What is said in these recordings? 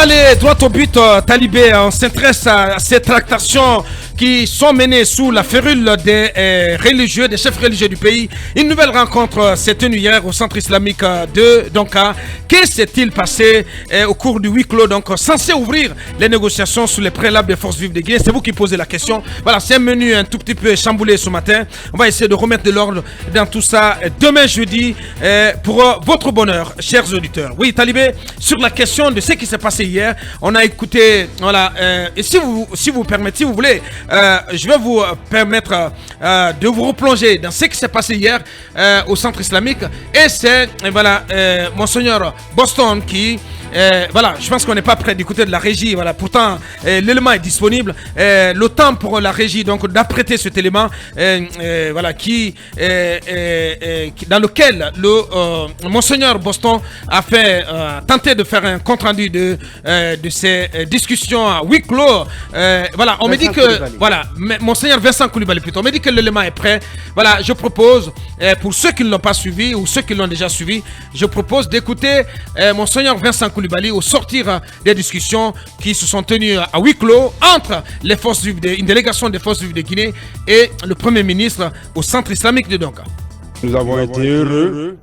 aller droit au but, Talibé. On s'intéresse à ces tractations qui sont menées sous la férule des religieux, des chefs religieux du pays. Une nouvelle rencontre s'est tenue hier au centre islamique de Donka. Que s'est-il passé au cours du huis clos, donc censé ouvrir les négociations sur les préalables des forces vives de Guinée? C'est vous qui posez la question. Voilà, c'est un menu un tout petit peu chamboulé ce matin. On va essayer de remettre de l'ordre dans tout ça demain jeudi pour votre bonheur, chers auditeurs. Oui, Talibé, sur la question de ce qui s'est passé hier, on a écouté, voilà, et si vous permettez, si vous voulez, je vais vous permettre de vous replonger dans ce qui s'est passé hier au centre islamique. Et c'est, voilà, Monseigneur Boston qui, voilà, je pense qu'on n'est pas prêt d'écouter de la régie. Voilà, pourtant, l'élément est disponible. Le temps pour la régie, donc, d'apprêter cet élément, voilà, dans lequel le Monseigneur Boston a fait tenter de faire un compte rendu de ces discussions à huis clos. Voilà, on me dit que Koulibaly. Voilà, Monseigneur Vincent Koulibaly plutôt. On me dit que l'élément est prêt. Voilà, je propose pour ceux qui ne l'ont pas suivi ou ceux qui l'ont déjà suivi, je propose d'écouter Monseigneur Vincent Koulibaly au sortir des discussions qui se sont tenues à huis clos entre les forces vives une délégation des forces vives de Guinée et le Premier ministre au centre islamique de Donka. Nous avons été heureux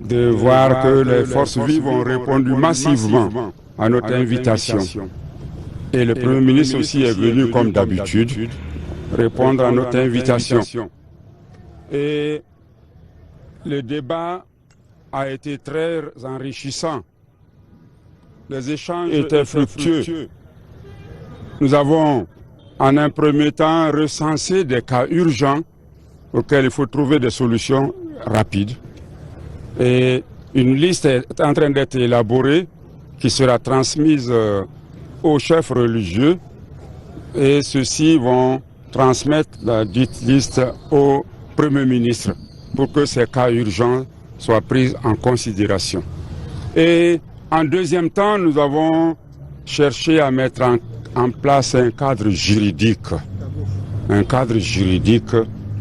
de voir que les forces vives ont répondu massivement à notre invitation. Et le Premier ministre aussi est venu comme d'habitude répondre à notre invitation. Et le débat a été très enrichissant. Les échanges étaient fructueux. Nous avons en un premier temps recensé des cas urgents auxquels il faut trouver des solutions rapides. Et une liste est en train d'être élaborée qui sera transmise aux chefs religieux et ceux-ci vont transmettre la dite liste au Premier ministre pour que ces cas urgents soient pris en considération. Et en deuxième temps, nous avons cherché à mettre en place un cadre juridique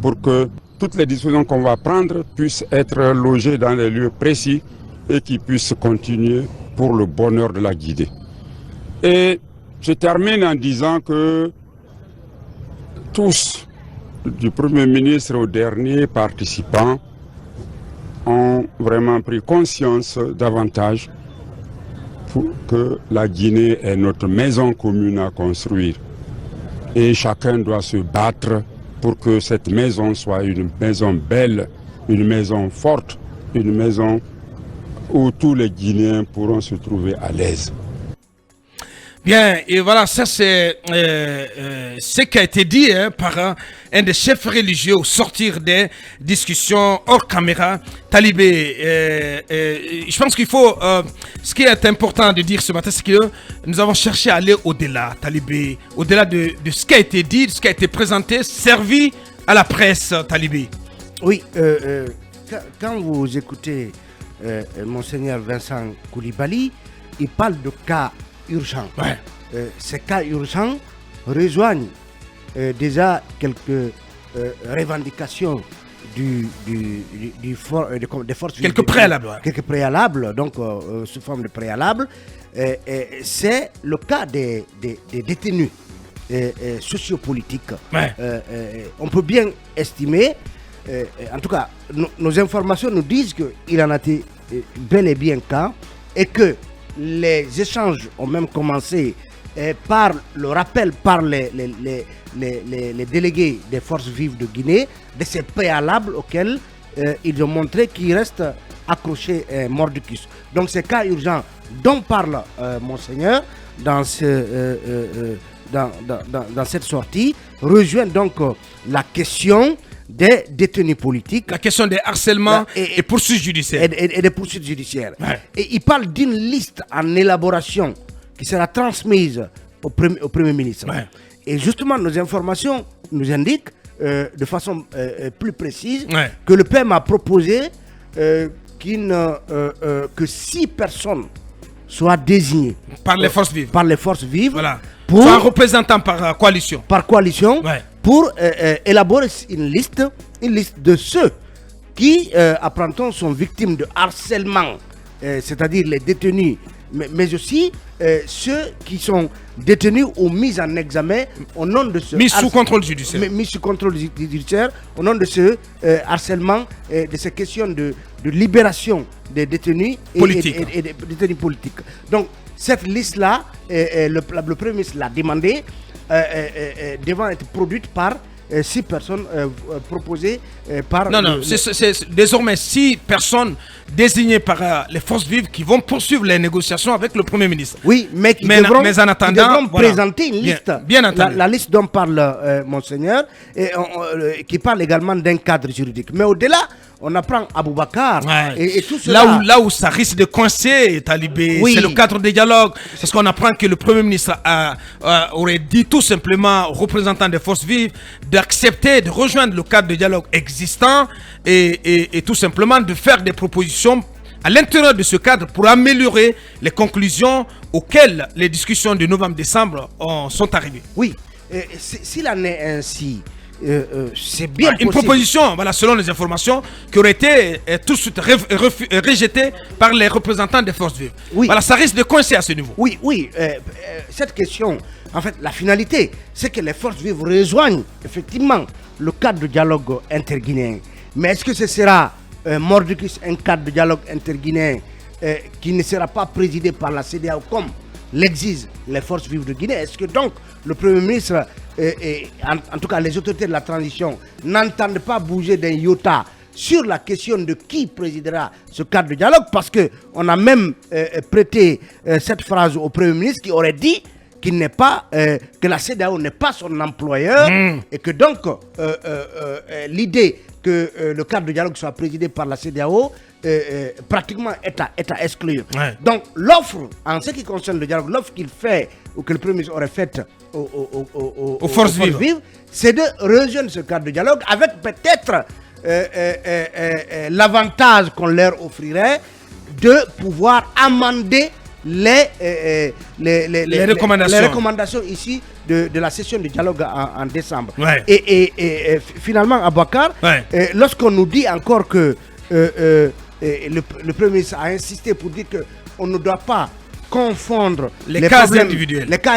pour que toutes les décisions qu'on va prendre puissent être logées dans les lieux précis et qui puissent continuer pour le bonheur de la Guinée. Et je termine en disant que tous, du Premier ministre au dernier participant, ont vraiment pris conscience davantage pour que la Guinée est notre maison commune à construire. Et chacun doit se battre pour que cette maison soit une maison belle, une maison forte, une maison où tous les Guinéens pourront se trouver à l'aise. Bien, et voilà, ça c'est ce qui a été dit par un des chefs religieux au sortir des discussions hors caméra. Talibé, je pense qu'il faut, ce qui est important de dire ce matin, c'est que nous avons cherché à aller au-delà, Talibé, au-delà de ce qui a été dit, de ce qui a été présenté, servi à la presse, Talibé. Oui, quand vous écoutez Monseigneur Vincent Koulibaly, il parle de cas urgents. Ouais. Ces cas urgents rejoignent déjà quelques revendications des forces vives. Quelques préalables. Ouais. Quelques préalables, donc sous forme de préalables. C'est le cas des détenus sociopolitiques. Ouais. On peut bien estimer, en tout cas, nos informations nous disent qu'il en a été bel et bien cas et que les échanges ont même commencé par le rappel par les délégués des forces vives de Guinée de ces préalables auxquels ils ont montré qu'ils restent accrochés mordicus. Donc ces cas urgents dont parle Monseigneur dans cette sortie rejoignent donc la question des détenus politiques. La question des harcèlements et poursuites judiciaires. Et des poursuites judiciaires. Ouais. Et il parle d'une liste en élaboration qui sera transmise au Premier ministre. Ouais. Et justement, nos informations nous indiquent de façon plus précise Ouais. que le PM a proposé que 6 personnes soient désignées Par les forces vives. par les forces vives. Voilà. Pour, soit représentant par coalition. par coalition, Ouais. pour élaborer une liste de ceux qui, apprend-on, sont victimes de harcèlement, c'est-à-dire les détenus mais aussi ceux qui sont détenus ou mis en examen au nom de ce mis sous contrôle judiciaire. Mis sous contrôle judiciaire au nom de ce harcèlement, de ces questions de libération des détenus et des détenus politiques. Donc cette liste-là, le Premier ministre l'a demandé, devant être produite par 6 personnes proposées par... Non, c'est désormais 6 personnes désignées par les forces vives qui vont poursuivre les négociations avec le Premier ministre. Oui, mais qui devront présenter une liste. Bien entendu. La liste dont parle Monseigneur, qui parle également d'un cadre juridique. Mais au-delà, on apprend Aboubacar et tout cela. Là où ça risque de coincer, Talibé, c'est le cadre de dialogue. Parce qu'on apprend que le Premier ministre aurait dit tout simplement aux représentants des forces vives d'accepter de rejoindre le cadre de dialogue existant et tout simplement de faire des propositions à l'intérieur de ce cadre pour améliorer les conclusions auxquelles les discussions de novembre-décembre sont arrivées. Oui, s'il en est ainsi... c'est bien une proposition, selon les informations, qui aurait été tout de suite rejetée par les représentants des forces vives. Oui. Ça risque de coincer à ce niveau. Oui. Cette question, en fait, la finalité, c'est que les forces vives rejoignent effectivement le cadre de dialogue interguinéen. Mais est-ce que ce sera mordicus un cadre de dialogue interguinéen qui ne sera pas présidé par la CEDEAO comme l'exigent les forces vives de Guinée? Est-ce que donc le Premier ministre en tout cas les autorités de la transition n'entendent pas bouger d'un iota sur la question de qui présidera ce cadre de dialogue? Parce qu'on a même prêté cette phrase au Premier ministre qui aurait dit qu'il n'est pas, que la CEDEAO n'est pas son employeur et que donc l'idée que le cadre de dialogue soit présidé par la CEDEAO pratiquement est à exclure. Donc l'offre, en ce qui concerne le dialogue, l'offre qu'il fait ou que le Premier ministre aurait faite aux forces vives, c'est de rejoindre ce cadre de dialogue avec peut-être l'avantage qu'on leur offrirait de pouvoir amender les recommandations ici de la session de dialogue en décembre. Et finalement, Aboubacar, lorsqu'on nous dit encore que le Premier ministre a insisté pour dire qu'on ne doit pas confondre les cas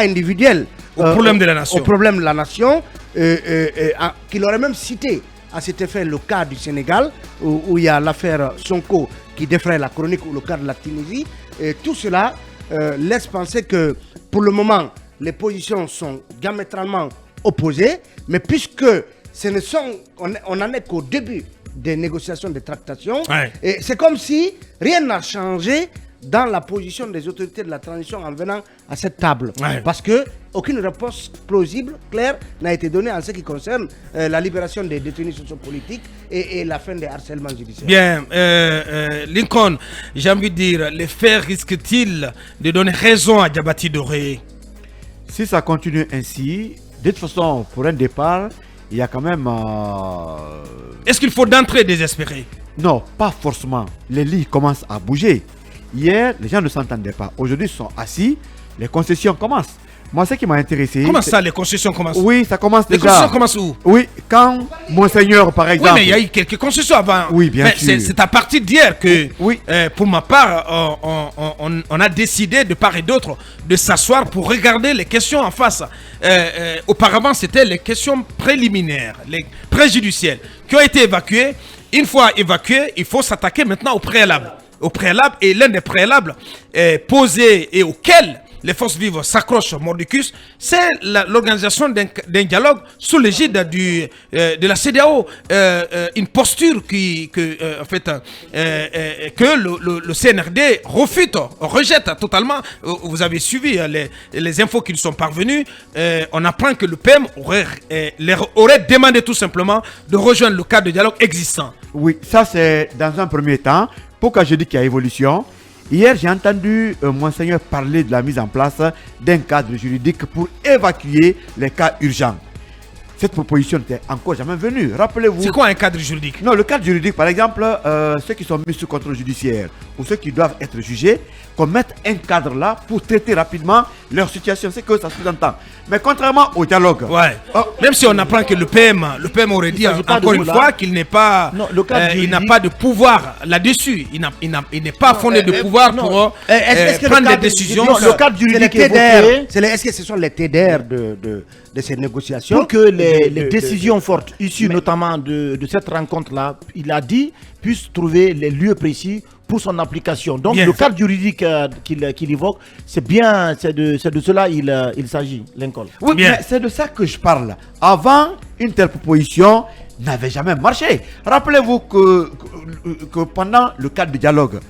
individuels au problème de la nation, qu'il aurait même cité à cet effet le cas du Sénégal, où il y a l'affaire Sonko qui défraie la chronique, ou le cas de la Tunisie. Et tout cela laisse penser que pour le moment, les positions sont diamétralement opposées, mais puisque on n'en est qu'au début des négociations, des tractations, et c'est comme si rien n'a changé dans la position des autorités de la transition en venant à cette table. Parce qu'aucune réponse plausible, claire, n'a été donnée en ce qui concerne la libération des détenus sociopolitiques et la fin des harcèlements judiciaires. Bien, Lincoln, j'ai envie de dire, les faits risquent-ils de donner raison à Diabaty Doré? Si ça continue ainsi, de toute façon, pour un départ, il y a quand même... Est-ce qu'il faut d'entrée désespérer? Non, pas forcément. Les lits commencent à bouger. Hier, les gens ne s'entendaient pas. Aujourd'hui, ils sont assis. Les concessions commencent. Moi, ce qui m'a intéressé... Comment ça, les concessions commencent? Oui, ça commence déjà. Les concessions commencent où? Oui, quand Monseigneur, par exemple... Oui, mais il y a eu quelques concessions avant. Oui, bien sûr. C'est à partir d'hier que, pour ma part, on a décidé, de part et d'autre, de s'asseoir pour regarder les questions en face. Auparavant, c'était les questions préliminaires, les préjudicielles, qui ont été évacuées. Une fois évacuées, il faut s'attaquer maintenant au préalable. Et l'un des préalables posés et auquel les forces vives s'accrochent mordicus, c'est l'organisation d'un dialogue sous l'égide de la CEDEAO. Une posture que le CNRD rejette totalement. Vous avez suivi les infos qui nous sont parvenues. On apprend que le PM aurait demandé tout simplement de rejoindre le cadre de dialogue existant. Oui, ça c'est dans un premier temps. Pourquoi je dis qu'il y a évolution? Hier, j'ai entendu Monseigneur parler de la mise en place d'un cadre juridique pour évacuer les cas urgents. Cette proposition n'était encore jamais venue. Rappelez-vous. C'est quoi un cadre juridique? Non, le cadre juridique, par exemple, ceux qui sont mis sous contrôle judiciaire ou ceux qui doivent être jugés, qu'on mette un cadre là pour traiter rapidement leur situation. C'est que ça sous-entend. Mais contrairement au dialogue, même si on apprend que le PM aurait dit encore une fois qu'il n'est pas, il n'a pas de pouvoir là-dessus. Il n'est pas fondé de pouvoir pour prendre des décisions. Le cadre juridique est-ce que ce sont les TDR de ces négociations? Pour que les décisions fortes issues notamment de cette rencontre-là, il a dit, puissent trouver les lieux précis pour son application. Donc le cadre juridique qu'il évoque, c'est de cela il s'agit, Lincoln. Oui, mais c'est de ça que je parle. Avant, une telle proposition n'avait jamais marché. Rappelez-vous que pendant le cadre de dialogue,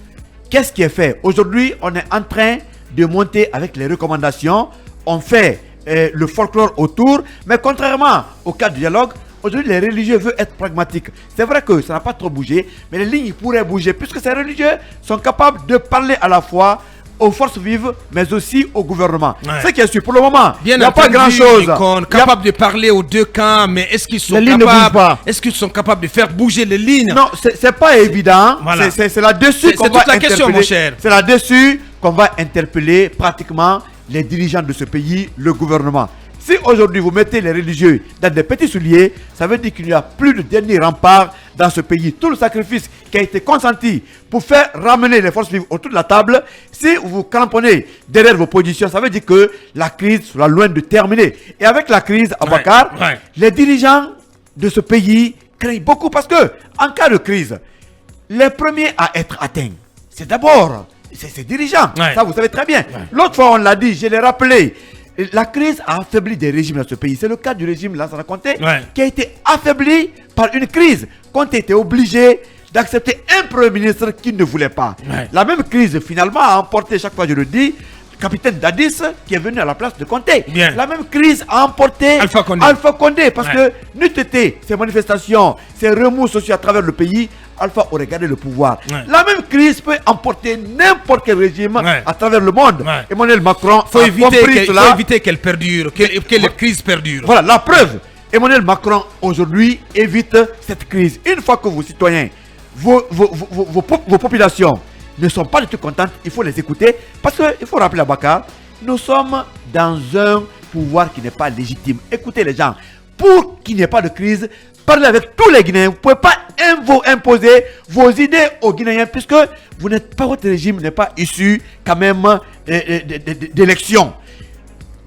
qu'est-ce qui est fait? Aujourd'hui, on est en train de monter avec les recommandations, on fait le folklore autour, mais contrairement au cadre de dialogue, aujourd'hui, les religieux veulent être pragmatiques. C'est vrai que ça n'a pas trop bougé, mais les lignes pourraient bouger puisque ces religieux sont capables de parler à la fois aux forces vives, mais aussi au gouvernement. Ce qui est sûr pour le moment, il n'y a pas grand-chose. Capable de parler aux deux camps, mais est-ce qu'ils sont capables de faire bouger les lignes? Non, c'est pas évident. Voilà. C'est là-dessus qu'on va interpeller. C'est là-dessus qu'on va interpeller pratiquement les dirigeants de ce pays, le gouvernement. Si aujourd'hui vous mettez les religieux dans des petits souliers, ça veut dire qu'il n'y a plus de dernier rempart dans ce pays. Tout le sacrifice qui a été consenti pour faire ramener les forces vives autour de la table, si vous vous cramponnez derrière vos positions, ça veut dire que la crise sera loin de terminer. Et avec la crise, Aboubacar, les dirigeants de ce pays craignent beaucoup parce que en cas de crise, les premiers à être atteints, c'est d'abord ces dirigeants. Ça, vous savez très bien. L'autre fois, on l'a dit, je l'ai rappelé. La crise a affaibli des régimes dans ce pays. C'est le cas du régime Lansana Conté qui a été affaibli par une crise. Conté était obligé d'accepter un premier ministre qui ne voulait pas. La même crise finalement a emporté, chaque fois je le dis, le capitaine Dadis qui est venu à la place de Conté. La même crise a emporté Alpha Condé parce que n'eût été ces manifestations, ces remous sociaux à travers le pays, Alpha aurait gardé le pouvoir. La même crise peut emporter n'importe quel régime à travers le monde. Emmanuel Macron faut éviter qu'elle perdure, que les crises perdurent. Voilà la preuve. Emmanuel Macron aujourd'hui évite cette crise. Une fois que vos citoyens, vos populations ne sont pas du tout contentes, il faut les écouter. Parce qu'il faut rappeler à Bakar, nous sommes dans un pouvoir qui n'est pas légitime. Écoutez les gens. Pour qu'il n'y ait pas de crise, parlez avec tous les Guinéens. Vous ne pouvez pas imposer vos idées aux Guinéens puisque votre régime n'est pas issu quand même d'élections.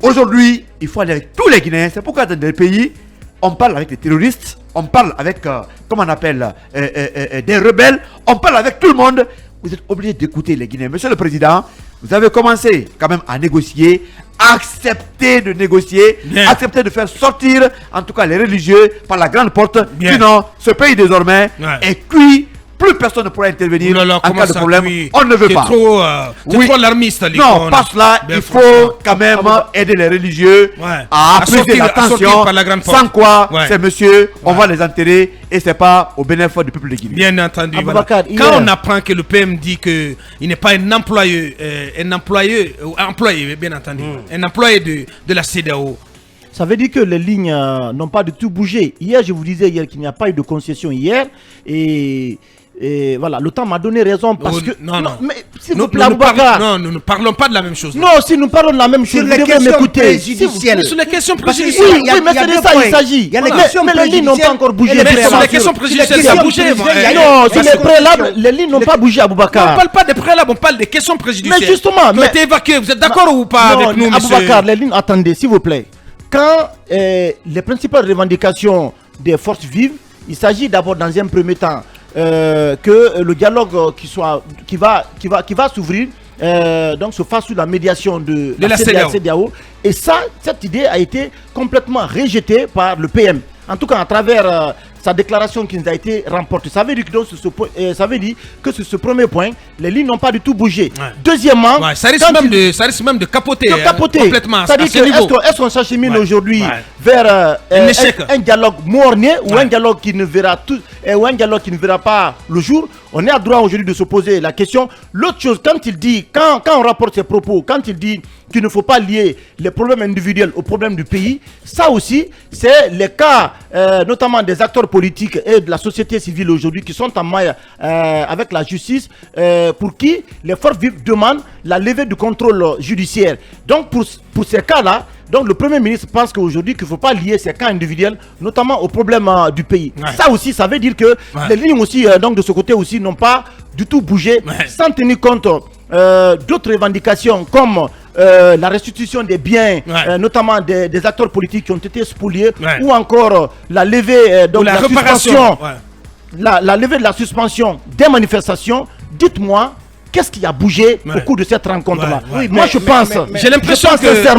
Aujourd'hui, il faut aller avec tous les Guinéens. C'est pourquoi dans des pays, on parle avec les terroristes, on parle avec, comment on appelle, des rebelles, on parle avec tout le monde. Vous êtes obligé d'écouter les Guinéens. Monsieur le Président, vous avez commencé quand même à négocier, accepter de négocier, accepter de faire sortir en tout cas les religieux par la grande porte. Sinon, ce pays désormais est cuit. Plus personne ne pourra intervenir en cas de problème. On ne veut pas. C'est trop alarmiste. Non, pas cela. Il faut quand même aider les religieux à apaiser la tension. Sans quoi, ces messieurs, on va les enterrer et c'est pas au bénéfice du peuple de Guinée. Bien entendu. Quand on apprend que le PM dit qu'il n'est pas un employé, bien entendu, un employé de la CEDEAO. Ça veut dire que les lignes n'ont pas du tout bougé. Hier, je vous disais qu'il n'y a pas eu de concession hier. Et voilà, le temps m'a donné raison parce que... Non. Mais nous ne parlons pas de la même chose. Non, si nous parlons de la même chose, vous devez m'écouter. Sur les questions préjudicielles. Oui, mais c'est de ça qu'il s'agit. Mais les lignes n'ont pas encore bougé. Mais sur les questions préjudicielles, ça a bougé. Non, sur les préalables, les lignes n'ont pas bougé, Aboubacar. On ne parle pas des préalables, on parle des questions préjudicielles. Mais justement... Qui ont été évacuées. Vous êtes d'accord ou pas avec nous, monsieur Aboubacar, les lignes, attendez, s'il vous plaît. Quand les principales revendications des forces vives, il s'agit d'abord dans un premier temps que le dialogue qui va s'ouvrir donc se fasse sous la médiation de la CEDEAO. Et ça, cette idée a été complètement rejetée par le PM. En tout cas, à travers sa déclaration qui nous a été remportée. Ça veut dire que sur ce premier point, les lignes n'ont pas du tout bougé. Deuxièmement, ça risque même de capoter complètement. C'est-à-dire est-ce qu'on s'achemine aujourd'hui vers un dialogue mort-né ou un dialogue qui ne verra ou un dialogue qui ne verra pas le jour. On est à droit aujourd'hui de se poser la question. L'autre chose, quand il dit, quand on rapporte ses propos, quand il dit qu'il ne faut pas lier les problèmes individuels aux problèmes du pays, ça aussi, c'est les cas, notamment des acteurs politiques et de la société civile aujourd'hui qui sont en maille avec la justice, pour qui les forces vives demandent la levée du contrôle judiciaire. Donc pour ces cas-là, donc le Premier ministre pense qu'aujourd'hui qu'il ne faut pas lier ces cas individuels, notamment aux problèmes du pays. Ça aussi, ça veut dire que les lignes aussi, donc de ce côté aussi, n'ont pas du tout bougé, sans tenir compte d'autres revendications comme la restitution des biens, notamment des acteurs politiques qui ont été spoliés, ou encore la levée donc la suspension, la levée de la suspension des manifestations. Dites-moi, qu'est-ce qui a bougé au cours de cette rencontre-là? Moi, je pense. J'ai l'impression que ça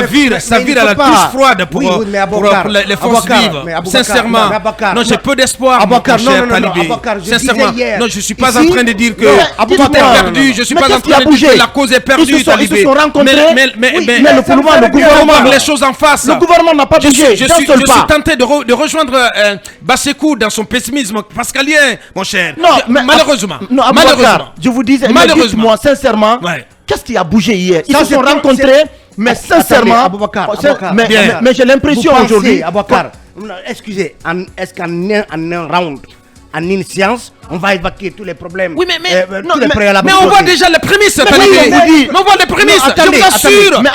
vire à la touche froide pour les forces vives. Sincèrement, non, j'ai peu d'espoir, mon cher Talibé. Sincèrement, non, je ne suis pas en train de dire que tout est perdu. Je ne suis pas en train de dire que la cause est perdue, Talibé. Ils se sont rencontrés. Mais le gouvernement, les choses en face. Le gouvernement n'a pas bougé. Je suis tenté de rejoindre Bassekou dans son pessimisme pascalien, mon cher. Malheureusement. Non, malheureusement, je vous disais, dites-moi sincèrement, qu'est-ce qui a bougé hier? Ils se sont rencontrés, mais sincèrement, mais j'ai l'impression aujourd'hui. Excusez, est-ce qu'en un round, en une séance, on va évacuer tous les problèmes? Oui, mais on voit déjà les prémices, Talibé. On voit les prémices, je vous assure. Mais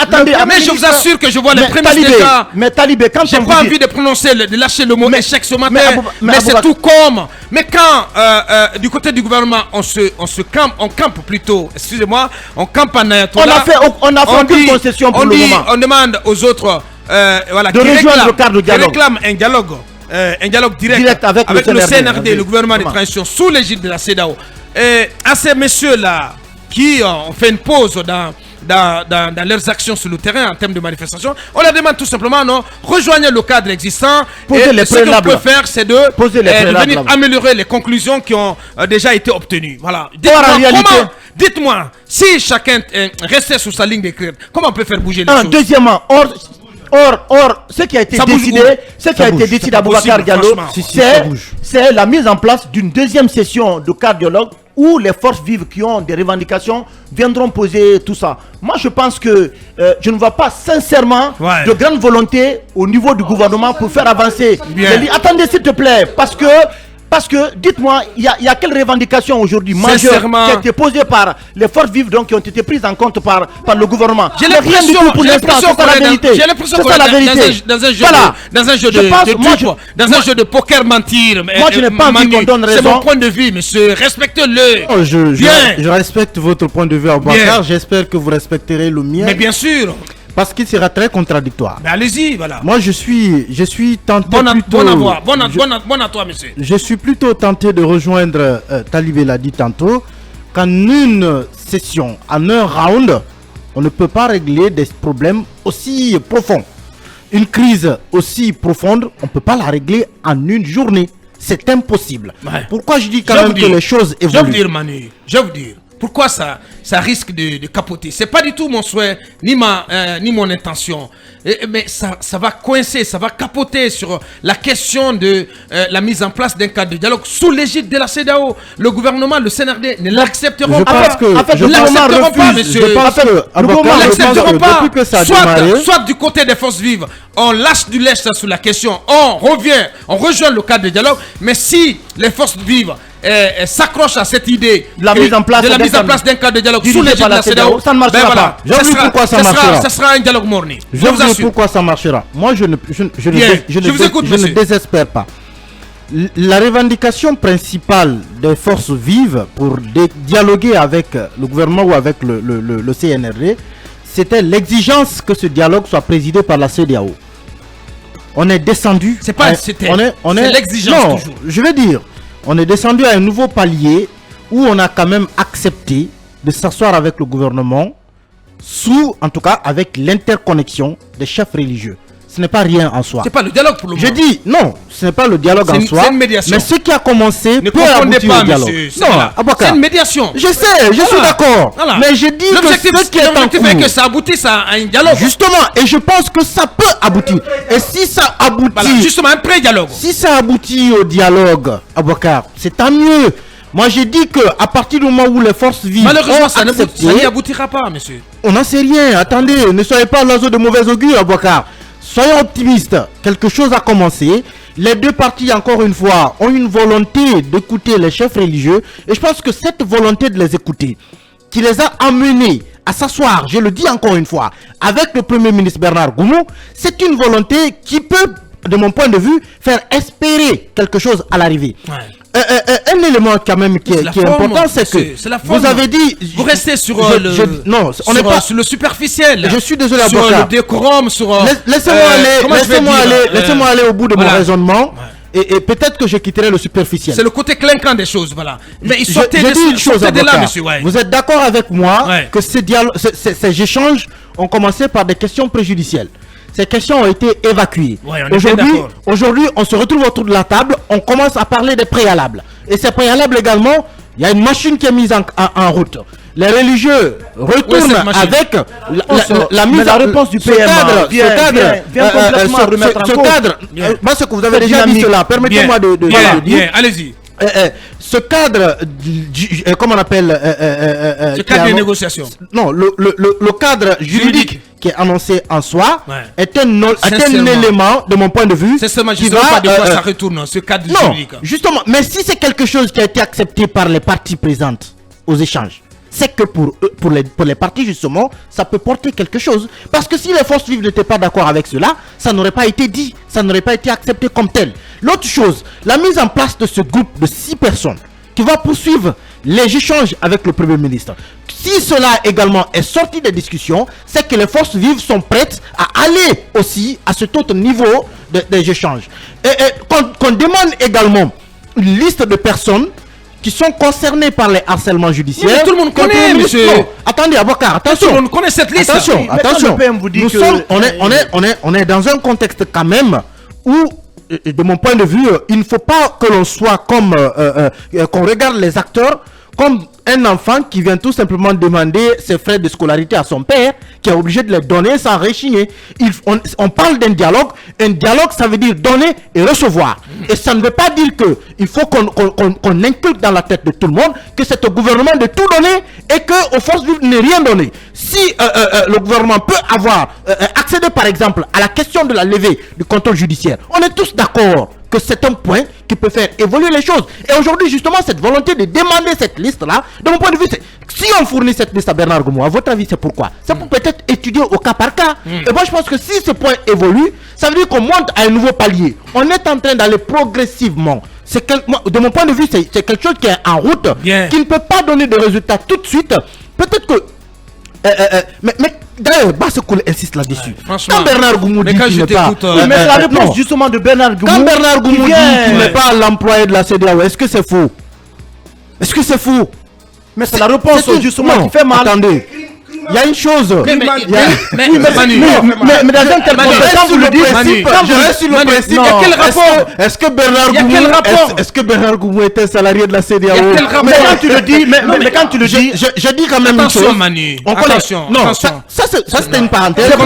je vous assure que je vois les prémices déjà. Mais Talibé, quand j'ai pas envie de lâcher le mot échec ce matin, mais c'est tout comme. Mais quand du côté du gouvernement, on campe plutôt, excusez-moi, on campe en Ayatollah. On a fait aucune concession pour le moment. On demande aux autres, voilà, de rejoindre le cadre de dialogue. Qui réclament un dialogue direct avec le CNRD, le gouvernement de transition, sous l'égide de la CEDEAO. Et à ces messieurs-là qui ont fait une pause dans leurs actions sur le terrain en termes de manifestation, on leur demande tout simplement, non, rejoignez le cadre existant. Et ce qu'on peut faire, c'est de venir améliorer les conclusions qui ont déjà été obtenues. Voilà. Dites-moi, si chacun restait sur sa ligne de crête, comment on peut faire bouger les choses? Deuxièmement, Or, ce qui a été décidé à Boubacar Diallo, c'est la mise en place d'une deuxième session de cardiologue où les forces vives qui ont des revendications viendront poser tout ça. Moi, je pense que je ne vois pas sincèrement de grande volonté au niveau du gouvernement pour faire avancer. Attendez, s'il te plaît, parce que, dites-moi, il y a quelle revendication aujourd'hui majeure qui a été posée par les forces vives, donc qui ont été prises en compte par le gouvernement? J'ai l'impression pour l'instant, c'est la vérité. J'ai l'impression qu'on est dans un jeu de poker mentir. Moi, je n'ai pas envie qu'on donne raison. C'est mon point de vue, monsieur. Respectez-le. Je respecte votre point de vue, Aboubacar. J'espère que vous respecterez le mien. Mais bien sûr. Parce qu'il sera très contradictoire. Mais allez-y, voilà. Moi, je suis tenté Bon à toi, monsieur. Je suis plutôt tenté de rejoindre, Talibé l'a dit tantôt, qu'en une session, en un round, on ne peut pas régler des problèmes aussi profonds. Une crise aussi profonde, on ne peut pas la régler en une journée. C'est impossible. Pourquoi je dis quand même que les choses évoluent? Je veux dire, Manu, pourquoi ça risque de capoter? C'est pas du tout mon souhait, ni mon intention. Mais ça va coincer, ça va capoter sur la question de la mise en place d'un cadre de dialogue sous l'égide de la CEDEAO. Le gouvernement, le CNRD ne l'accepteront pas. Soit du côté des forces vives, on lâche du lest sur la question, on rejoint le cadre de dialogue. Mais si les forces vives s'accroche à cette idée de la mise en place d'un cadre de dialogue sous l'égide de la CEDEAO, ça ne marchera pas. Ça sera un dialogue morné. Je vous assure pourquoi ça marchera. Moi, je ne désespère pas. La revendication principale des forces vives pour dialoguer avec le gouvernement ou avec le CNRD, c'était l'exigence que ce dialogue soit présidé par la CEDEAO. On est descendu. C'est pas c'est l'exigence toujours. Je veux dire, on est descendu à un nouveau palier où on a quand même accepté de s'asseoir avec le gouvernement, en tout cas avec l'interconnexion des chefs religieux. ce n'est pas rien en soi. C'est pas le dialogue pour le moment. Je dis non, ce n'est pas le dialogue en soi. C'est une médiation. Mais ce qui a commencé ne peut aboutir au dialogue. Monsieur, c'est une médiation. Je sais, je suis d'accord. Voilà. Mais je dis que ce qui est en cours, est que ça aboutisse à un dialogue. Justement, et je pense que ça peut aboutir. Et si ça aboutit, voilà, justement un pré-dialogue. Si ça aboutit au dialogue, Abouakar, c'est tant mieux. Moi, j'ai dit que à partir du moment où les forces vives malheureusement, ça n'y aboutira pas, monsieur. On n'en sait rien. Attendez, ne soyez pas l'oiseau de mauvais augure, Abouakar. Soyons optimistes. Quelque chose a commencé. Les deux parties, encore une fois, ont une volonté d'écouter les chefs religieux. Et je pense que cette volonté de les écouter, qui les a amenés à s'asseoir, je le dis encore une fois, avec le Premier ministre Bernard Goumou, c'est une volonté qui peut, de mon point de vue, faire espérer quelque chose à l'arrivée. Ouais. Un élément quand même qui est important, c'est que vous avez dit... Vous restez sur non, on n'est pas sur le superficiel. Je suis désolé, sur le décorum, sur... Laissez-moi aller au bout de mon raisonnement. Ouais. Et peut-être que je quitterai le superficiel. C'est le côté clinquant des choses, voilà. Mais il sortait de là, monsieur. Ouais. Vous êtes d'accord avec moi que ces échanges ont commencé par des questions préjudicielles. Ces questions ont été évacuées. Ouais, aujourd'hui, on se retrouve autour de la table, on commence à parler des préalables. Et ces préalables également, il y a une machine qui est mise en route. Les religieux retournent avec la mise la réponse du PMA. Vient complètement remettre en cause. Parce que vous avez déjà dit cela, permettez-moi de dire. Allez-y. Ce cadre, comment on appelle ce cadre de négociation. Non, le cadre juridique qui est annoncé en soi est un élément, de mon point de vue, c'est seulement qui va pas de quoi ça retourne, ce cadre juridique. Justement, mais si c'est quelque chose qui a été accepté par les parties présentes aux échanges, c'est que pour les partis, justement, ça peut porter quelque chose. Parce que si les forces vives n'étaient pas d'accord avec cela, ça n'aurait pas été dit, ça n'aurait pas été accepté comme tel. L'autre chose, la mise en place de ce groupe de 6 personnes qui va poursuivre les échanges avec le Premier ministre. Si cela également est sorti des discussions, c'est que les forces vives sont prêtes à aller aussi à cet autre niveau des échanges. Et qu'on demande également une liste de personnes qui sont concernés par les harcèlements judiciaires. Mais tout le monde connaît, monsieur. Non, attendez, Abouakar, attention. Tout le monde connaît cette liste. Attention. On est dans un contexte quand même où, de mon point de vue, il ne faut pas que l'on soit comme qu'on regarde les acteurs comme un enfant qui vient tout simplement demander ses frais de scolarité à son père, qui est obligé de les donner sans rechigner. On parle d'un dialogue. Un dialogue, ça veut dire donner et recevoir. Et ça ne veut pas dire qu'il faut qu'on inculque dans la tête de tout le monde que c'est au gouvernement de tout donner et qu'aux forces vives ne rien donner. Si le gouvernement peut avoir accédé par exemple à la question de la levée du contrôle judiciaire, on est tous d'accord que c'est un point qui peut faire évoluer les choses. Et aujourd'hui, justement, cette volonté de demander cette liste-là, de mon point de vue, c'est si on fournit cette liste à Bernard Goumou, à votre avis, c'est pourquoi? C'est pour peut-être étudier au cas par cas. Et moi, je pense que si ce point évolue, ça veut dire qu'on monte à un nouveau palier. On est en train d'aller progressivement. De mon point de vue, c'est quelque chose qui est en route, qui ne peut pas donner de résultats tout de suite. Peut-être que... mais d'ailleurs, Bassekoul insiste là-dessus. Quand Bernard Goumou dit qu'il n'est pas... mais la réponse justement de Bernard Goumou... Quand Bernard Goumou dit qu'il n'est pas l'employé de la CEDEAO, est-ce que c'est faux? Est-ce que c'est faux? Mais c'est la réponse justement qui fait mal. Attendez. Il y a une chose. Mais dans un tel contexte, quand vous le dites, je reste sur le principe. Il y a quel rapport? Est-ce que Bernard Goumou était salarié de la CEDEAO? Mais quand tu le dis, je dis quand même une chose. Attention, Manu. Non, ça c'était une parenthèse. Ne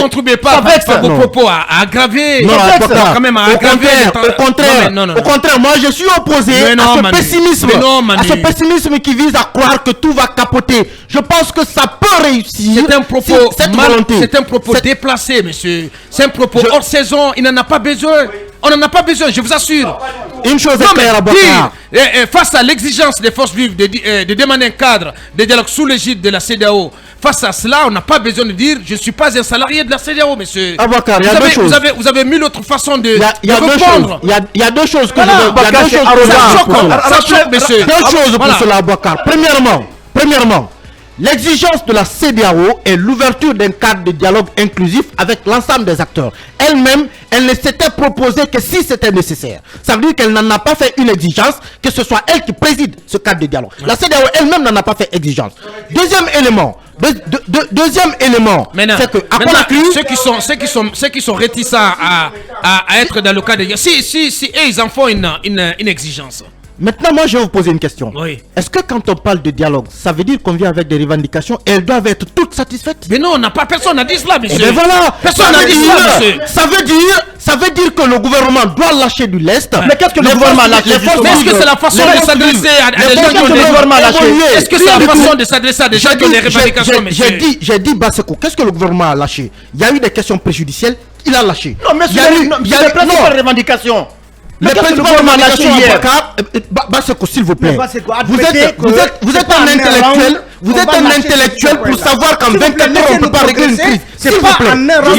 contribuez pas à vos propos à aggraver. Non, quand même à aggraver. Au contraire, moi je suis opposé à ce pessimisme qui vise à croire que tout va capoter. Je pense que ça peut réussir. C'est un propos déplacé, monsieur. C'est un propos hors saison. Il n'en a pas besoin. On n'en a pas besoin, je vous assure. Une chose est claire, Abouakar. Face à l'exigence des forces vives de demander un cadre de dialogue sous l'égide de la CEDEAO, face à cela, on n'a pas besoin de dire je ne suis pas un salarié de la CEDEAO, monsieur. Abouakar, il y a deux choses. Vous avez mis l'autre façon de répondre. Il y a deux choses que ça choque, monsieur. Deux choses pour cela, Abouakar. Premièrement, l'exigence de la CEDEAO est l'ouverture d'un cadre de dialogue inclusif avec l'ensemble des acteurs. Elle-même, elle ne s'était proposée que si c'était nécessaire. Ça veut dire qu'elle n'en a pas fait une exigence, que ce soit elle qui préside ce cadre de dialogue. La CEDEAO elle-même n'en a pas fait exigence. Deuxième élément, Deuxième élément, c'est que à Conakry, ceux qui sont réticents à être dans le cadre de... Si ils en font une exigence. Maintenant, moi, je vais vous poser une question. Oui. Est-ce que quand on parle de dialogue, ça veut dire qu'on vient avec des revendications et elles doivent être toutes satisfaites? Mais non, personne n'a dit cela, monsieur. Et voilà, personne n'a dit cela, monsieur. Ça veut dire que le gouvernement doit lâcher du lest. Mais qu'est-ce que le gouvernement a lâché? Mais est-ce que c'est la façon de s'adresser à des gens qui ont des gouvernements lâchés? Est-ce que c'est la façon de s'adresser à des gens qui ont des revendications, monsieur? J'ai dit, Basseko, qu'est-ce que le gouvernement a lâché? Il y a eu des questions préjudicielles, il a lâché. Non, mais il y a des principales revendications. Les principales revendications, Basseko, s'il vous plaît. Vous êtes un intellectuel. Vous êtes un intellectuel pour savoir qu'en 24 heures, on ne peut pas régler une crise. C'est pas un erreur.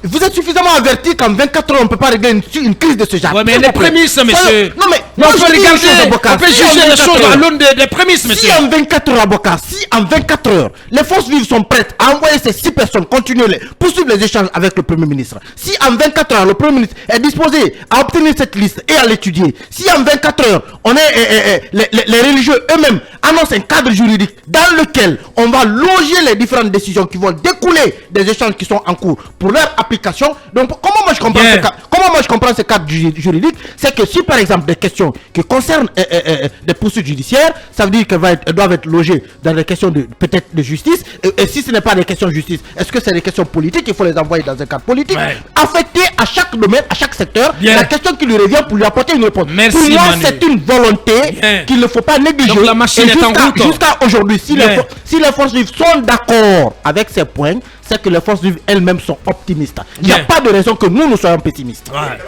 Vous êtes suffisamment averti qu'en 24 heures, on ne peut pas régler une crise de ce genre. Oui, mais les prémices, monsieur. Non, mais on peut juger les choses à l'aune des prémices, monsieur. Si en 24 heures, les forces vives sont prêtes à envoyer ces 6 personnes, poursuivre les échanges avec le Premier ministre. Si en 24 heures, le Premier ministre est disposé à obtenir cette liste et à l'étudier. Si en 24 heures, les religieux eux-mêmes annoncent un cadre juridique dans lequel on va loger les différentes décisions qui vont découler des échanges qui sont en cours pour leur application. Donc, comment moi je comprends ce cadre juridique? C'est que si par exemple des questions qui concernent des poursuites judiciaires, ça veut dire qu'elles doivent être logées dans des questions peut-être de justice. Et si ce n'est pas des questions de justice, est-ce que c'est des questions politiques? Il faut les envoyer dans un cadre politique, affecté à chaque domaine, à chaque secteur. La question qui lui revient pour lui apporter une réponse. Merci, pour moi, c'est une volonté qu'il ne faut pas négliger. Donc la machine est en route. Jusqu'à aujourd'hui, si les forces vives sont d'accord avec ces points, c'est que les forces vives elles-mêmes sont optimistes. Il n'y a pas de raison que nous soyons pessimistes. Ouais.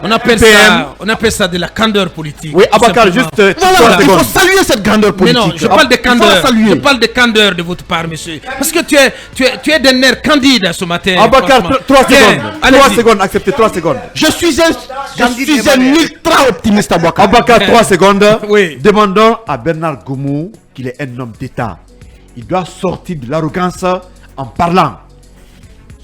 On appelle ça de la candeur politique. Oui, Abakar, juste voilà, il faut saluer cette grandeur politique. Mais non, je parle de candeur. Je parle de candeur de votre part, monsieur. Parce que tu es d'un air candide ce matin. Abakar, 3 secondes. 3 secondes, acceptez 3 secondes. Je suis un ultra optimiste, Abakar. Abakar, 3 secondes. Oui. Demandons à Bernard Goumou qu'il est un homme d'État. Il doit sortir de l'arrogance en parlant.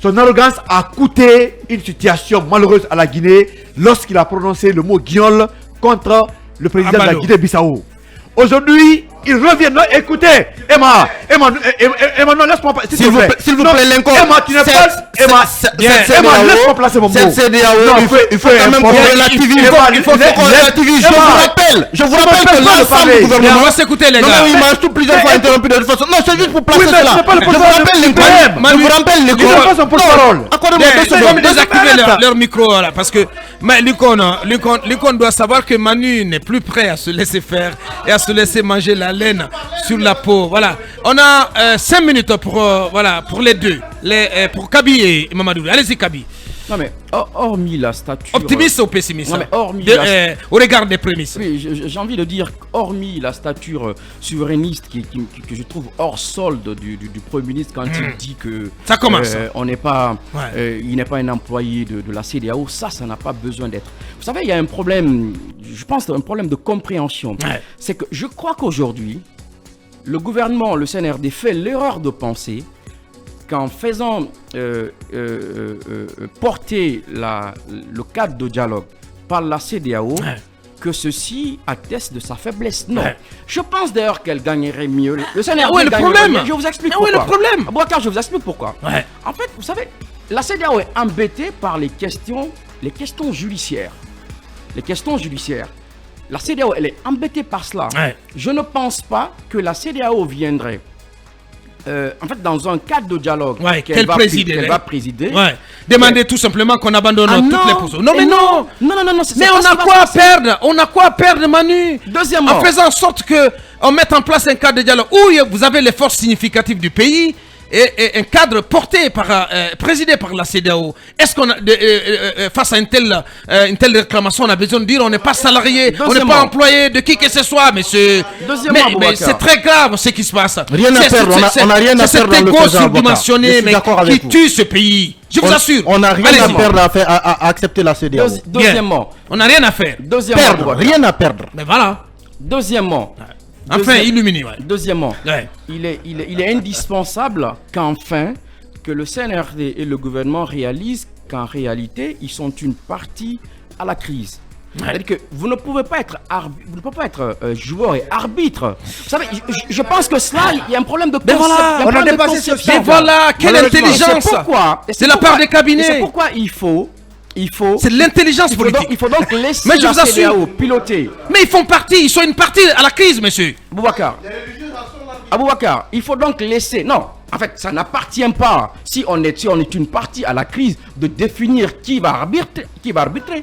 Son arrogance a coûté une situation malheureuse à la Guinée lorsqu'il a prononcé le mot guignol contre le président de la Guinée-Bissau. Aujourd'hui, il revient. Non, écoutez, Emma, non, laisse-moi passer. S'il vous plaît, Lincoln. Emma, tu n'es pas. Emma, laisse-moi placer mon mot. Il faut quand même qu'on relativise. Il faut qu'on relativise. Je vous rappelle que l'ensemble du gouvernement. On va s'écouter, les gars. Non, il m'a tout plusieurs fois interrompu de toute façon. Non, c'est juste pour placer cela. Je vous rappelle, Lincoln. Je vous rappelle, Lincoln. Il n'est pas son porte-parole. Accordez-moi 2 secondes. Désactiver leur micro là, parce que Lincoln doit savoir que Manu n'est plus prêt à se laisser faire et à se laisser manger la laine sur la peau. Voilà. On a 5 minutes pour les deux. Pour Kaby et Mamadou. Allez-y, Kaby. Non mais hormis la stature... Optimiste ou pessimiste? Non mais hormis au regard des prémices. Oui, j'ai envie de dire, hormis la stature souverainiste que je trouve hors solde du Premier ministre quand il dit que... Ça commence. On n'est pas, il n'est pas un employé de la CEDEAO, ça n'a pas besoin d'être. Vous savez, il y a un problème, je pense un problème de compréhension. C'est que je crois qu'aujourd'hui, le gouvernement, le CNRD fait l'erreur de penser qu'en faisant porter le cadre de dialogue par la CEDEAO, que ceci atteste de sa faiblesse. Non. Je pense d'ailleurs qu'elle gagnerait mieux. Le CNRD gagnerait mieux. Je vous explique pourquoi. Où est le problème? Abouakar, je vous explique pourquoi. En fait, vous savez, la CEDEAO est embêtée par les questions judiciaires. Les questions judiciaires. La CEDEAO, elle est embêtée par cela. Je ne pense pas que la CEDEAO viendrait en fait, dans un cadre de dialogue qu'elle va présider, demander tout simplement qu'on abandonne toutes les positions. Non, mais non. Mais on a quoi à perdre? On a quoi à perdre, Manu? Deuxièmement, en faisant en sorte qu'on mette en place un cadre de dialogue où vous avez les forces significatives du pays et un cadre présidé par la CEDEAO. Est-ce qu'on a face à une telle réclamation, on a besoin de dire on n'est pas salarié, on n'est pas employé de qui que ce soit, monsieur. Mais c'est très grave ce qui se passe. Rien à perdre, on n'a rien à perdre dans le égo surdimensionné qui tue ce pays. Je vous assure. On n'a rien à perdre à accepter la CEDEAO. Deuxièmement, on n'a rien à faire. Rien à perdre. Mais voilà. Deuxièmement. Enfin, illuminé. Deuxièmement, il est indispensable qu'enfin que le CNRD et le gouvernement réalisent qu'en réalité, ils sont une partie à la crise. C'est-à-dire que vous ne pouvez pas être, joueur et arbitre. Vous savez, je pense que cela, il y a un problème de concept. On a dépassé ce stade. Mais voilà, quelle intelligence de la part des cabinets. C'est pourquoi il faut... C'est l'intelligence politique. Il faut donc laisser mais je vous assure, CEDEAO piloter. Mais ils font partie, ils sont une partie à la crise, monsieur. Aboubacar, il faut donc laisser... Non, en fait, ça n'appartient pas, si on est une partie à la crise, de définir qui va arbitrer.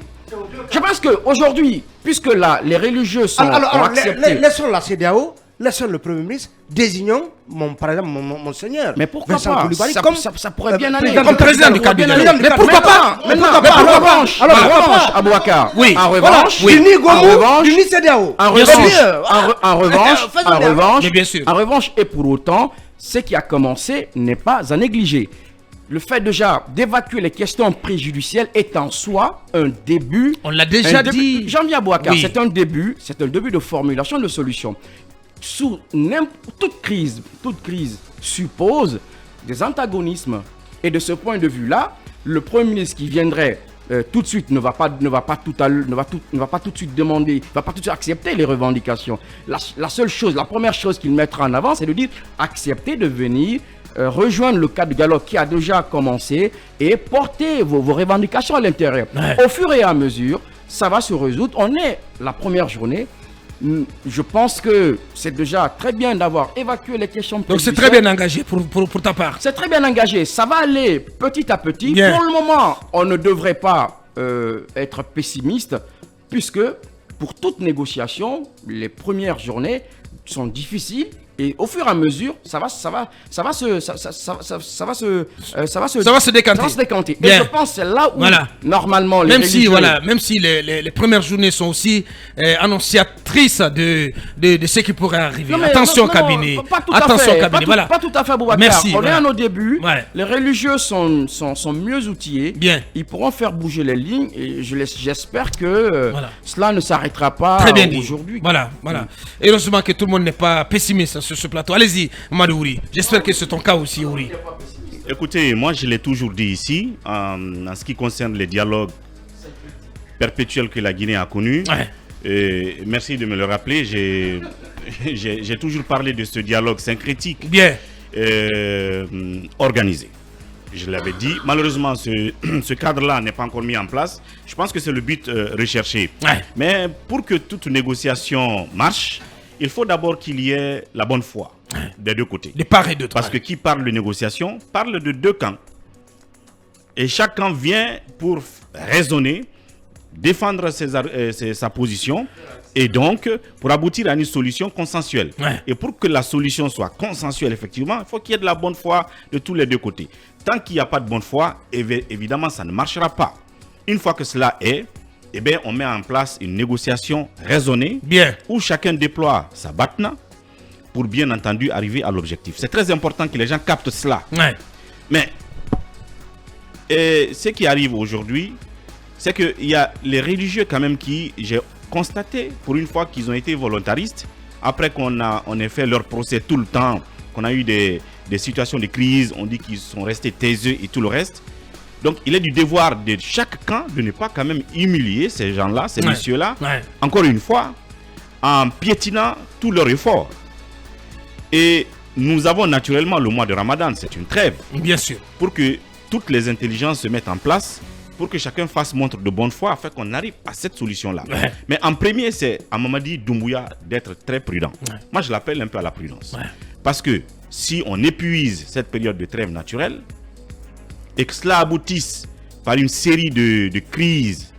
Je pense qu'aujourd'hui, puisque là, les religieux sont acceptés... Laissons la CEDEAO, laissons le Premier ministre, désignons par exemple mon seigneur. Mais pourquoi Vincent pas Coulibaly, ça pourrait bien aller. Comme président du cabinet. Mais pourquoi pas? En revanche, Aboubacar, oui. En revanche, Duni Gomu, Duni CEDEAO. En revanche, et pour autant, ce qui a commencé n'est pas à négliger. Le fait déjà d'évacuer les questions préjudicielles est en soi un début. On l'a déjà dit. Jean-Pierre Aboubacar, c'est un début de formulation de solutions. Toute crise suppose des antagonismes. Et de ce point de vue-là, le Premier ministre qui viendrait tout de suite ne va pas tout de suite demander, ne va pas tout de suite accepter les revendications. La première chose qu'il mettra en avant, c'est de dire accepter de venir rejoindre le cadre de dialogue qui a déjà commencé et porter vos revendications à l'intérieur. Au fur et à mesure, ça va se résoudre. On est la première journée. Je pense que c'est déjà très bien d'avoir évacué les questions. Donc c'est très bien engagé pour ta part. C'est très bien engagé. Ça va aller petit à petit. Bien. Pour le moment, on ne devrait pas être pessimiste, puisque pour toute négociation, les premières journées sont difficiles. Et au fur et à mesure, ça va se décanter. Bien. Et je pense que c'est là où, normalement, même si les premières journées sont aussi annonciatrices de ce qui pourrait arriver. Attention, cabinet. Attention, cabinet. Pas tout à fait, Aboubacar. Merci. On est à nos débuts. Les religieux sont mieux outillés. Bien. Ils pourront faire bouger les lignes. Et j'espère que cela ne s'arrêtera pas aujourd'hui. Voilà. Et heureusement que tout le monde n'est pas pessimiste sur ce plateau. Allez-y, Mamadou Ouri. J'espère que c'est ton cas aussi, Ouri. Écoutez, moi je l'ai toujours dit ici, en ce qui concerne les dialogues perpétuels que la Guinée a connus. Merci de me le rappeler. J'ai toujours parlé de ce dialogue syncrétique. Bien. Organisé. Je l'avais dit. Malheureusement, ce cadre-là n'est pas encore mis en place. Je pense que c'est le but recherché. Mais pour que toute négociation marche, il faut d'abord qu'il y ait la bonne foi des deux côtés. De part et d'autre. Parce que qui parle de négociation parle de deux camps. Et chaque camp vient pour raisonner, défendre sa position et donc pour aboutir à une solution consensuelle. Et pour que la solution soit consensuelle, effectivement, il faut qu'il y ait de la bonne foi de tous les deux côtés. Tant qu'il n'y a pas de bonne foi, évidemment, ça ne marchera pas. Une fois que cela est, on met en place une négociation raisonnée où chacun déploie sa batna pour bien entendu arriver à l'objectif. C'est très important que les gens captent cela. Mais ce qui arrive aujourd'hui, c'est qu'il y a les religieux quand même qui, j'ai constaté pour une fois qu'ils ont été volontaristes, après qu'on ait fait leur procès tout le temps, qu'on a eu des situations de crise, on dit qu'ils sont restés taiseux et tout le reste. Donc, il est du devoir de chaque camp de ne pas quand même humilier ces gens-là, ces messieurs-là, encore une fois, en piétinant tous leurs efforts. Et nous avons naturellement le mois de Ramadan, c'est une trêve. Bien sûr. Pour que toutes les intelligences se mettent en place, pour que chacun fasse montre de bonne foi, afin qu'on arrive à cette solution-là. Mais en premier, c'est à Mamadi Doumbouya d'être très prudent. Moi, je l'appelle un peu à la prudence. Parce que si on épuise cette période de trêve naturelle, et que cela aboutisse par une série de crises,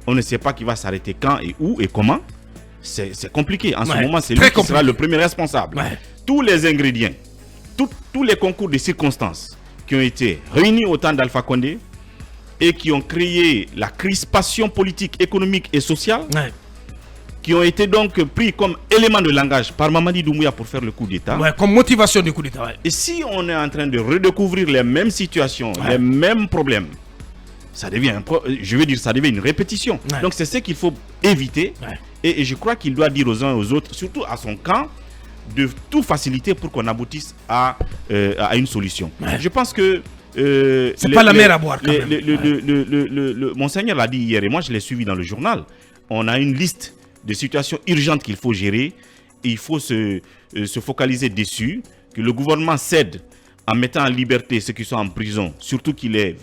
on ne sait pas qui va s'arrêter quand et où et comment, c'est compliqué. En ce moment, c'est lui qui sera le premier responsable. Tous les ingrédients, tous les concours de circonstances qui ont été réunis au temps d'Alpha Condé et qui ont créé la crispation politique, économique et sociale, qui ont été donc pris comme élément de langage par Mamadi Doumbouya pour faire le coup d'État. Comme motivation du coup d'État. Et si on est en train de redécouvrir les mêmes situations, les mêmes problèmes, ça devient une répétition. Donc c'est ce qu'il faut éviter. Et je crois qu'il doit dire aux uns et aux autres, surtout à son camp, de tout faciliter pour qu'on aboutisse à une solution. Je pense que c'est pas la mer à boire quand même. Monseigneur l'a dit hier et moi je l'ai suivi dans le journal. on a une liste de situations urgentes qu'il faut gérer. Et il faut se focaliser dessus, que le gouvernement cède en mettant en liberté ceux qui sont en prison, surtout qu'il est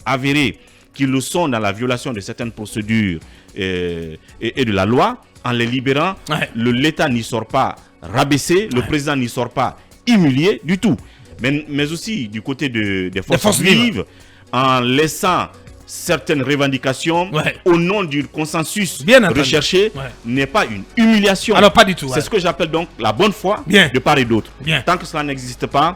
avéré qu'ils le sont dans la violation de certaines procédures et de la loi. En les libérant, l'État n'y sort pas rabaissé, le président n'y sort pas humilié du tout. Mais aussi du côté des forces vives, en laissant certaines revendications au nom du consensus recherché n'est pas une humiliation. Alors pas du tout. C'est ce que j'appelle donc la bonne foi de part et d'autre. Tant que cela n'existe pas,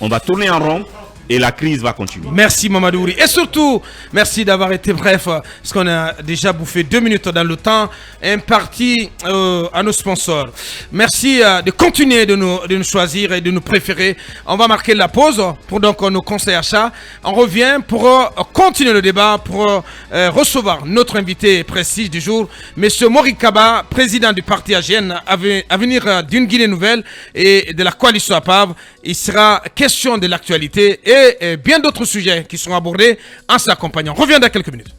on va tourner en rond. Et la crise va continuer. Merci Mamadou Ouri. Et surtout, merci d'avoir été bref, parce qu'on a déjà bouffé 2 minutes dans le temps imparti à nos sponsors. Merci de continuer de nous choisir et de nous préférer. On va marquer la pause pour donc nos conseils achats. On revient pour continuer le débat, pour recevoir notre invité prestige du jour, M. Mori Kaba, président du parti AGN, à venir d'une Guinée nouvelle et de la coalition APAV. Il sera question de l'actualité et bien d'autres sujets qui seront abordés en s'accompagnant. On revient dans quelques minutes.